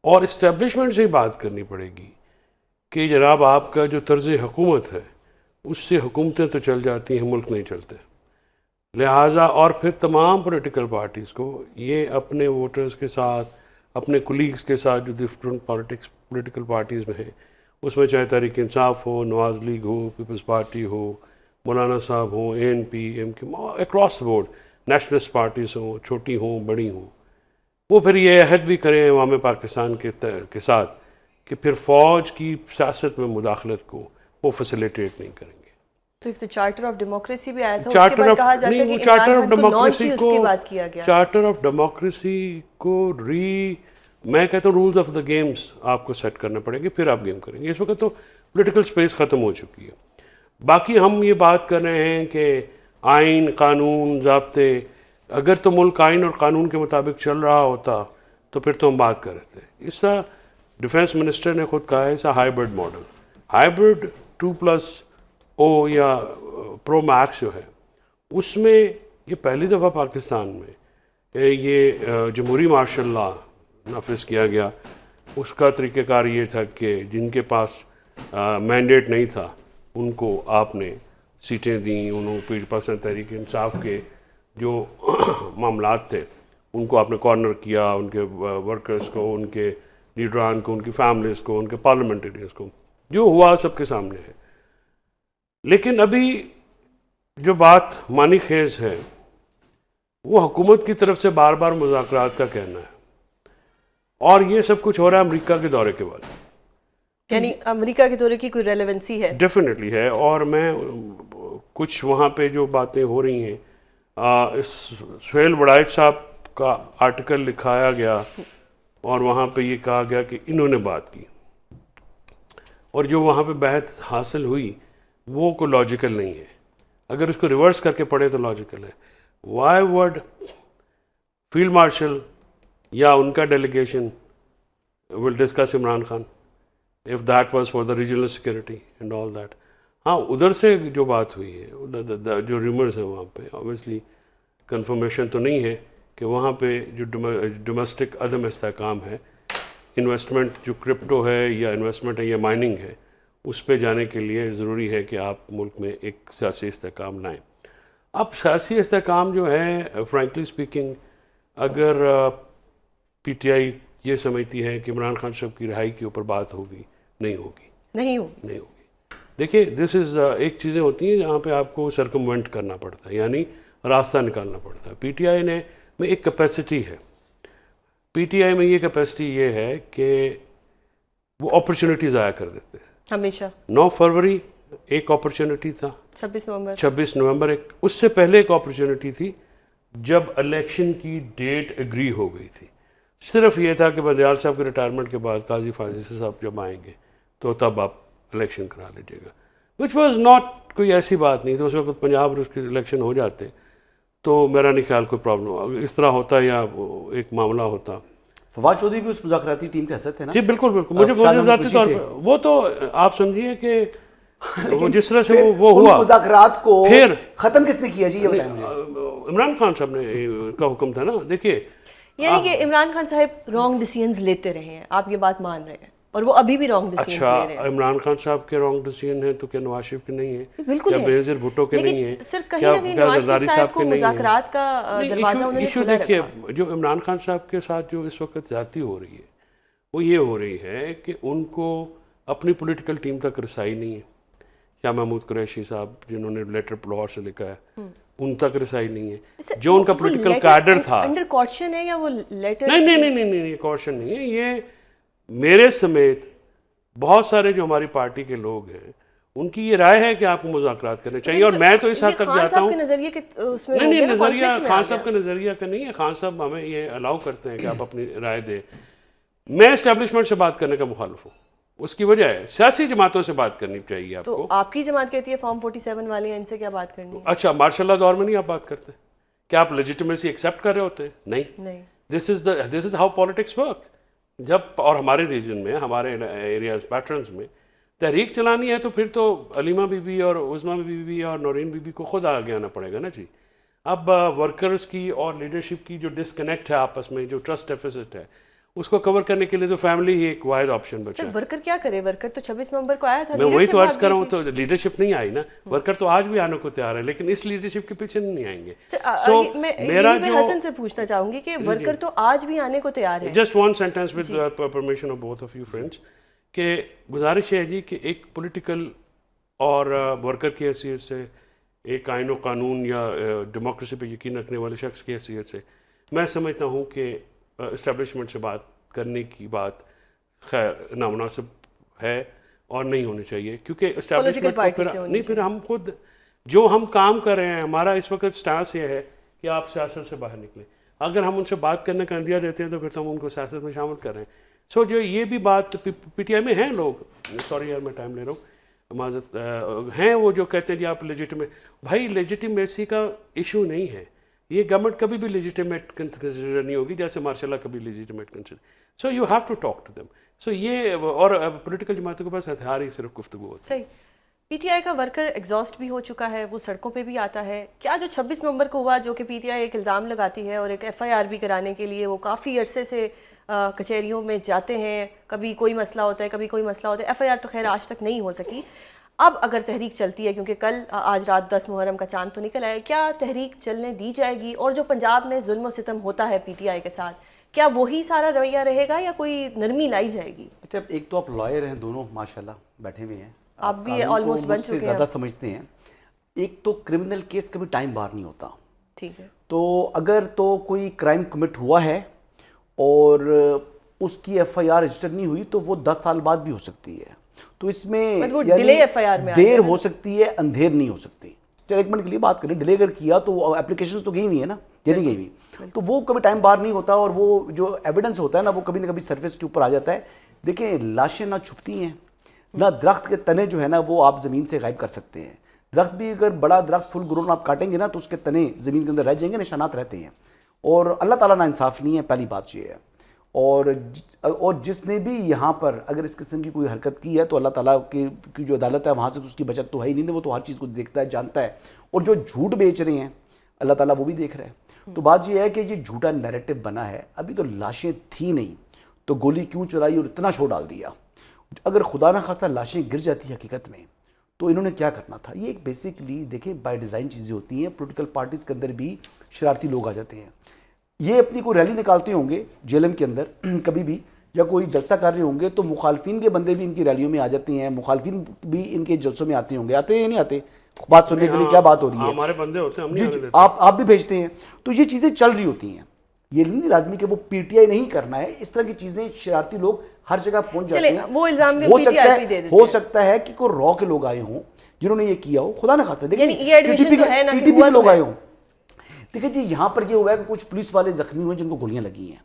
اور اسٹیبلشمنٹ سے ہی بات کرنی پڑے گی کہ جناب آپ کا جو طرز حکومت ہے اس سے حکومتیں تو چل جاتی ہیں، ملک نہیں چلتے. لہٰذا اور پھر تمام پولیٹیکل پارٹیز کو یہ اپنے ووٹرز کے ساتھ، اپنے کولیگز کے ساتھ جو ڈفرینٹ پولیٹیکل پارٹیز میں ہیں، اس میں چاہے تحریک انصاف ہو، نواز لیگ ہو، پیپلز پارٹی ہو، مولانا صاحب ہوں، ANP، MK، across board, nationalist parties ہوں، چھوٹی ہوں بڑی ہوں، وہ پھر یہ عہد بھی کریں عوام پاکستان کے ساتھ کہ پھر فوج کی سیاست میں مداخلت کو وہ فیسیلیٹیٹ نہیں کریں گے. تو ایک تو چارٹر آف ڈیموکریسی بھی آیا تھا، اس کے بعد کہا جاتا ہے کہ عمران خان کو لانچ ہی اس کے بعد کیا گیا. چارٹر آف ڈیموکریسی کو میں کہتا ہوں رولز آف دا گیمز آپ کو سیٹ کرنے پڑیں گے، پھر آپ گیم کریں گے. اس وقت تو پولیٹیکل سپیس ختم ہو چکی ہے. باقی ہم یہ بات کر رہے ہیں کہ آئین، قانون، ضابطے، اگر تو ملک آئین اور قانون کے مطابق چل رہا ہوتا تو پھر تو ہم بات کر رہے تھے. اس کا ڈیفینس منسٹر نے خود کہا ہے اس ہائیبرڈ ماڈل، ہائیبرڈ 2+O یا پرو میکس جو ہے، اس میں یہ پہلی دفعہ پاکستان میں یہ جمہوری مارشل لا نافذ کیا گیا. اس کا طریقہ کار یہ تھا کہ جن کے پاس مینڈیٹ نہیں تھا ان کو آپ نے سیٹیں دیں، انہوں پاکستان تحریک انصاف کے جو معاملات تھے ان کو آپ نے کارنر کیا، ان کے ورکرز کو، ان کے لیڈران کو، ان کی فیملیز کو، ان کے پارلیمنٹریز کو. جو ہوا سب کے سامنے ہے. لیکن ابھی جو بات معنی خیز ہے وہ حکومت کی طرف سے بار بار مذاکرات کا کہنا ہے، اور یہ سب کچھ ہو رہا ہے امریکہ کے دورے کے بعد. یعنی امریکہ کے دورے کی کوئی ریلیونسی ہے؟ ڈیفینیٹلی ہے. اور میں کچھ وہاں پہ جو باتیں ہو رہی ہیں، سہیل وڑائچ صاحب کا آرٹیکل لکھایا گیا اور وہاں پہ یہ کہا گیا کہ انہوں نے بات کی، اور جو وہاں پہ بحث حاصل ہوئی وہ کوئی لاجیکل نہیں ہے. اگر اس کو ریورس کر کے پڑھے تو لاجیکل ہے. وائی وڈ فیلڈ مارشل یا ان کا delegation will discuss Imran Khan if that was for the regional security and all that. ہاں ادھر سے جو بات ہوئی ہے، جو ریمرز ہیں وہاں پہ obviously کنفرمیشن تو نہیں ہے کہ وہاں پہ جو ڈومیسٹک عدم استحکام ہے، انویسٹمنٹ جو کرپٹو ہے یا انویسٹمنٹ ہے یا مائننگ ہے، اس پہ جانے کے لیے ضروری ہے کہ آپ ملک میں ایک سیاسی استحکام لائیں. اب سیاسی استحکام جو ہے فرینکلی اسپیکنگ، اگر PTI یہ سمجھتی ہے کہ عمران خان صاحب کی رہائی کے اوپر بات ہوگی، نہیں ہوگی. دیکھیے دس از ایک چیزیں ہوتی ہیں جہاں پہ آپ کو سرکموینٹ کرنا پڑتا ہے، یعنی راستہ نکالنا پڑتا ہے. PTI میں ایک کیپیسٹی ہے، PTI میں یہ کیپیسٹی یہ ہے کہ وہ اپرچونٹی ضائع کر دیتے ہیں ہمیشہ. 9 فروری ایک اپرچونٹی تھا، 26 نومبر ایک، اس سے پہلے ایک اپرچونٹی تھی جب الیکشن کی ڈیٹ اگری ہو گئی تھی. صرف یہ تھا کہ بندیال صاحب کے ریٹائرمنٹ کے بعد قاضی فاضل صاحب جب آئیں گے تو تب آپ الیکشن کرا لیجیے گا، وچ واز ناٹ کوئی ایسی بات نہیں. تو اس وقت پنجاب اور اس کے الیکشن ہو جاتے تو میرا نہیں خیال کوئی پرابلم ہو. اس طرح ہوتا یا ایک معاملہ ہوتا. فواد چودھری بھی اس مذاکراتی ٹیم کا حصہ تھے نا؟ جی بالکل. مجھے ذاتی طور پر وہ تو آپ سمجھیے کہ وہ جس طرح سے وہ ہوا، مذاکرات کو پھر ختم کس نے کیا جی؟ یہ بتائیں مجھے. عمران خان صاحب نے کا حکم تھا نا. دیکھیے یعنی کہ عمران خان صاحب رانگ ڈیسیژنز لیتے رہے ہیں، آپ یہ بات مان رہے ہیں، اور وہ ابھی بھی رانگ ڈیسیژنز لے رہے ہیں. اچھا عمران خان صاحب کے رانگ ڈیسیژن ہیں تو کیا نواز شریف کے نہیں ہیں؟ بالکل کیا بینظیر بھٹو کے نہیں ہیں؟ لیکن سر کہیں نہ کہیں نواز شریف صاحب کو مذاکرات کا دروازہ انہوں نے کھلا رکھا. دیکھیے جو عمران خان صاحب کے ساتھ جو اس وقت زیادتی ہو رہی ہے وہ یہ ہو رہی ہے کہ ان کو اپنی پولیٹیکل ٹیم تک رسائی نہیں ہے. شاہ محمود قریشی صاحب جنہوں نے لیٹر لاہور سے لکھا ہے ان تک رسائی نہیں ہے. جو ان کا پولیٹیکل کیڈر تھا، انڈر کوشچن ہے یا وہ لیٹر؟ نہیں کوشچن نہیں ہے. یہ میرے سمیت بہت سارے جو ہماری پارٹی کے لوگ ہیں ان کی یہ رائے ہے کہ آپ کو مذاکرات کرنے چاہیے، اور میں تو اس حد تک جاتا ہوں. نہیں نظریہ خان صاحب کا نظریہ کا نہیں ہے. خان صاحب ہمیں یہ الاؤ کرتے ہیں کہ آپ اپنی رائے دیں. میں اسٹیبلشمنٹ سے بات کرنے کا مخالف ہوں. اس کی وجہ ہے سیاسی جماعتوں سے بات کرنی چاہیے آپ کو. تو آپ کی جماعت کہتی ہے فارم 47 والے ہیں، ان سے کیا بات کرنی ہے؟ اچھا ماشاء اللہ دور میں نہیں آپ بات کرتے؟ کیا آپ لیجیٹمیسی ایکسیپٹ کر رہے ہوتے ہیں؟ نہیں. دس از ہاؤ پالیٹکس ورک. جب اور ہمارے ریجن میں، ہمارے ایریاز پیٹرنز میں تحریک چلانی ہے تو پھر تو علیمہ بی بی اور عظمیٰ بی بی اور نورین بی بی کو خود آگے آنا پڑے گا نا جی. اب ورکرز کی اور لیڈرشپ کی جو ڈسکنیکٹ ہے آپس میں، جو ٹرسٹ ڈیفیسٹ ہے، اس کو کور کرنے کے لیے تو فیملی ہی ایک واحد آپشن بچا سر ہے. ورکر کیا کرے؟ ورکر تو 26 نومبر کو آیا تھا, میں وہی leadership تو عرض آ کر رہا گئی ہوں, تو لیڈرشپ نہیں آئی نا. ورکر تو آج بھی آنے کو تیار ہے, لیکن اس لیڈرشپ کے پیچھے نہیں آئیں گے. میں یہی میں حسن سے پوچھنا چاہوں گی کہ ورکر تو آج بھی آنے کو تیار ہے. Just one sentence with permission of both of you friends, کہ گزارش ہے جی کہ ایک پولیٹیکل اور ورکر کی حیثیت سے, ایک آئین و قانون یا ڈیموکریسی پہ یقین رکھنے والے شخص کی حیثیت سے میں سمجھتا ہوں کہ اسٹیبلشمنٹ سے بات کرنے کی بات خیر نامناسب ہے اور نہیں ہونی چاہیے, کیونکہ اسٹیبلشمنٹ کو نہیں, پھر ہم خود جو ہم کام کر رہے ہیں, ہمارا اس وقت سٹانس یہ ہے کہ آپ سیاست سے باہر نکلیں. اگر ہم ان سے بات کرنے کا اندیہ دیتے ہیں تو پھر تو ہم ان کو سیاست میں شامل کر رہے ہیں. سو جو یہ بھی بات پی ٹی آئی میں ہیں لوگ, سوری یار میں ٹائم لے رہا ہوں, معذرت, ہیں وہ جو کہتے ہیں جی آپ لیجیٹیمیٹ. بھائی لیجیٹیمیسی کا ایشو نہیں ہے, یہ گورنمنٹ کبھی بھی لیجیٹیمیٹ کنسیڈر نہیں ہوگی جیسے ماشاء اللہ کبھی legitimate consider. So you have to talk to them. So یہ اور پولیٹیکل جماعتوں کے پاس ہتھیار ہی صرف گفتگو ہوتی ہے. صحیح. پی ٹی آئی کا ورکر ایگزاسٹ بھی ہو چکا ہے, وہ سڑکوں پہ بھی آتا ہے. کیا جو 26 نومبر کو ہوا, جو کہ پی ٹی آئی ایک الزام لگاتی ہے اور ایک ایف آئی آر بھی کرانے کے لیے وہ کافی عرصے سے کچہریوں میں جاتے ہیں, کبھی کوئی مسئلہ ہوتا ہے کبھی کوئی مسئلہ ہوتا ہے, ایف آئی آر تو خیر آج تک نہیں ہو سکی. اب اگر تحریک چلتی ہے, کیونکہ کل آج رات 10 محرم کا چاند تو نکل آئے, کیا تحریک چلنے دی جائے گی؟ اور جو پنجاب میں ظلم و ستم ہوتا ہے پی ٹی آئی کے ساتھ, کیا وہی سارا رویہ رہے گا یا کوئی نرمی لائی جائے گی؟ اچھا, ایک تو آپ لائر ہیں دونوں ماشاءاللہ, بیٹھے ہوئے ہیں, آپ بھی آلموسٹ بن چکے ہیں, زیادہ سمجھتے ہیں. ایک تو کرمنل کیس کبھی ٹائم بار نہیں ہوتا. ٹھیک ہے, تو اگر تو کوئی کرائم کمٹ ہوا ہے اور اس کی ایف آئی آر رجسٹر نہیں ہوئی تو وہ 10 سال بعد بھی ہو سکتی ہے. تو اس میں دیر ہو سکتی ہے, اندھیر نہیں ہو سکتی. چلو ایک منٹ کے لیے بات کریں, ڈیلے اگر کیا تو اپلیکیشنز تو گئی ہوئی ہیں نا, یہ نہیں گئی ہوئی, تو وہ کبھی ٹائم بار نہیں ہوتا. اور وہ جو ایویڈنس ہوتا ہے نا وہ کبھی نہ کبھی سرفیس کے اوپر آ جاتا ہے. دیکھیں لاشیں نہ چھپتی ہیں نہ درخت کے تنے جو ہے نا وہ آپ زمین سے غائب کر سکتے ہیں. درخت بھی اگر بڑا درخت فل گرون آپ کاٹیں گے نا تو اس کے تنے زمین کے اندر رہ جائیں گے, نشانات رہتے ہیں. اور اللہ تعالیٰ نا انصاف نہیں ہے, پہلی بات یہ ہے. اور جس نے بھی یہاں پر اگر اس قسم کی کوئی حرکت کی ہے تو اللہ تعالیٰ کی جو عدالت ہے وہاں سے تو اس کی بچت تو ہے ہی نہیں, وہ تو ہر چیز کو دیکھتا ہے, جانتا ہے. اور جو جھوٹ بیچ رہے ہیں اللہ تعالیٰ وہ بھی دیکھ رہا ہے. تو بات یہ ہے کہ یہ جھوٹا نیریٹو بنا ہے. ابھی تو لاشیں تھیں نہیں تو گولی کیوں چلائی اور اتنا شو ڈال دیا. اگر خدا نہ خواستہ لاشیں گر جاتی حقیقت میں تو انہوں نے کیا کرنا تھا. یہ ایک بیسکلی دیکھیں بائی ڈیزائن چیزیں ہوتی ہیں. پولیٹیکل پارٹیز کے اندر بھی شرارتی لوگ آ جاتے ہیں. یہ اپنی کوئی ریلی نکالتے ہوں گے جے ایل ایم کے اندر کبھی بھی, یا کوئی جلسہ کر رہے ہوں گے تو مخالفین کے بندے بھی ان کی ریلیوں میں آ جاتے ہیں, مخالفین بھی ان کے جلسوں میں آتے ہوں گے. آتے ہیں یا نہیں آتے بات سننے کے لیے کیا بات ہو رہی ہے, ہمارے بندے ہوتے ہیں, ہم جی نہیں جی دیتے. آپ بھی بھیجتے ہیں. تو یہ چیزیں چل رہی ہوتی ہیں. یہ نہیں لازمی کہ وہ پی ٹی آئی نہیں کرنا ہے. اس طرح کی چیزیں شرارتی لوگ ہر جگہ پہنچ جاتے ہیں. وہ الزام بھی پی ٹی آئی بھی دے دیتے ہیں. ہو سکتا ہے کہ کوئی را کے لوگ آئے ہوں جنہوں نے یہ کیا ہو, خدا نہ خواستہ. دیکھیں یہ ایڈمیشن تو ہے نا ٹی ٹی پی کے لوگ آئے ہوں. دیکھیں جی یہاں پر یہ ہوا ہے کہ کچھ پولیس والے زخمی ہوئے جن کو گولیاں لگی ہیں.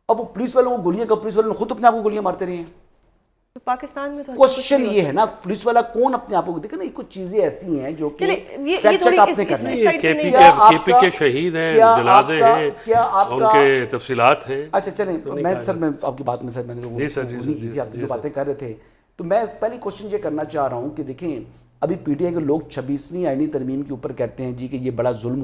اب وہ پولیس والوں کو گولیاں, پولیس والوں نے خود اپنے آپ کو گولیاں مارتے رہے ہیں. پاکستان میں تو کوشچن یہ ہے نا پولیس والا کون اپنے آپ کو, دیکھیں نا کچھ چیزیں ایسی ہیں جو کہ فیکٹ چیک آپ نے کرنا ہے. کے پی کے شہید ہیں, جنازے ہیں, ان کے تفصیلات ہیں. اچھا چلیں, میں سر میں آپ کی بات میں سر میں نے آپ جو باتیں کر رہے تھے تو میں پہلی کوشچن یہ کرنا چاہ رہا ہوں کہ دیکھیں ابھی پی ٹی آئی کے لوگ 26ویں آئینی ترمیم کے اوپر کہتے ہیں جی کہ یہ بڑا ظلم